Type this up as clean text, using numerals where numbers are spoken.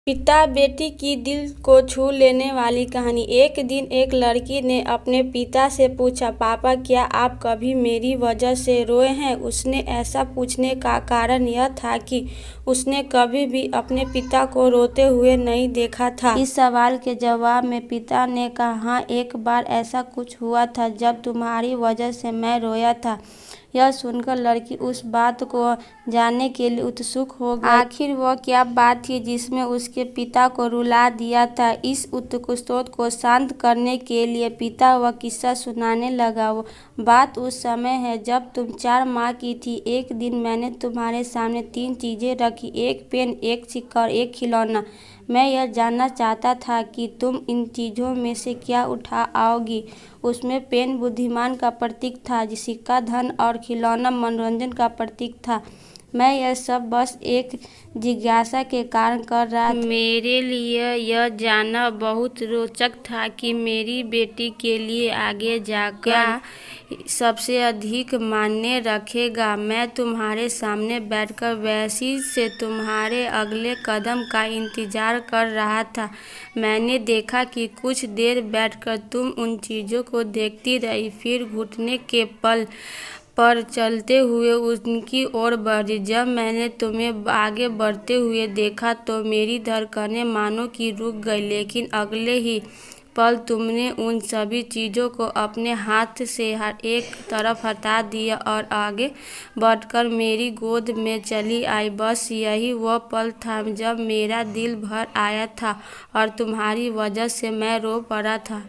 पिता बेटी की दिल को छू लेने वाली कहानी। एक दिन एक लड़की ने अपने पिता से पूछा, पापा क्या आप कभी मेरी वजह से रोए हैं? उसने ऐसा पूछने का कारण यह था कि उसने कभी भी अपने पिता को रोते हुए नहीं देखा था। इस सवाल के जवाब में पिता ने कहा, हाँ, एक बार ऐसा कुछ हुआ था जब तुम्हारी वजह से मैं रोया था। यह सुनकर लड़की उस बात को जानने के लिए उत्सुक हो गई। आखिर वह क्या बात थी जिसमें उसके पिता को रुला दिया था? इस उत्सुकता को शांत करने के लिए पिता वह किस्सा सुनाने लगा। वो बात उस समय है जब तुम 4 माह की थी। एक दिन मैंने तुम्हारे सामने 3 चीजें रखी, एक पेन, एक सिक्का और एक खिलौना। मैं यह जानना चाहता था कि तुम इन चीज़ों में से क्या उठा आओगी। उसमें पेन बुद्धिमान का प्रतीक था, सिक्का धन और खिलौना मनोरंजन का प्रतीक था। मैं यह सब बस एक जिज्ञासा के कारण कर रहा था। मेरे लिए यह जानना बहुत रोचक था कि मेरी बेटी के लिए आगे जाकर सबसे अधिक मायने रखेगा। मैं तुम्हारे सामने बैठकर बेहसी से तुम्हारे अगले कदम का इंतजार कर रहा था। मैंने देखा कि कुछ देर बैठकर तुम उन चीज़ों को देखती रही, फिर घुटने के बल पर चलते हुए उनकी ओर बढ़ी। जब मैंने तुम्हें आगे बढ़ते हुए देखा तो मेरी धड़कनें मानो कि रुक गई, लेकिन अगले ही पल तुमने उन सभी चीज़ों को अपने हाथ से एक तरफ हटा दिया और आगे बढ़कर मेरी गोद में चली आई। बस यही वह पल था जब मेरा दिल भर आया था और तुम्हारी वजह से मैं रो पड़ा था।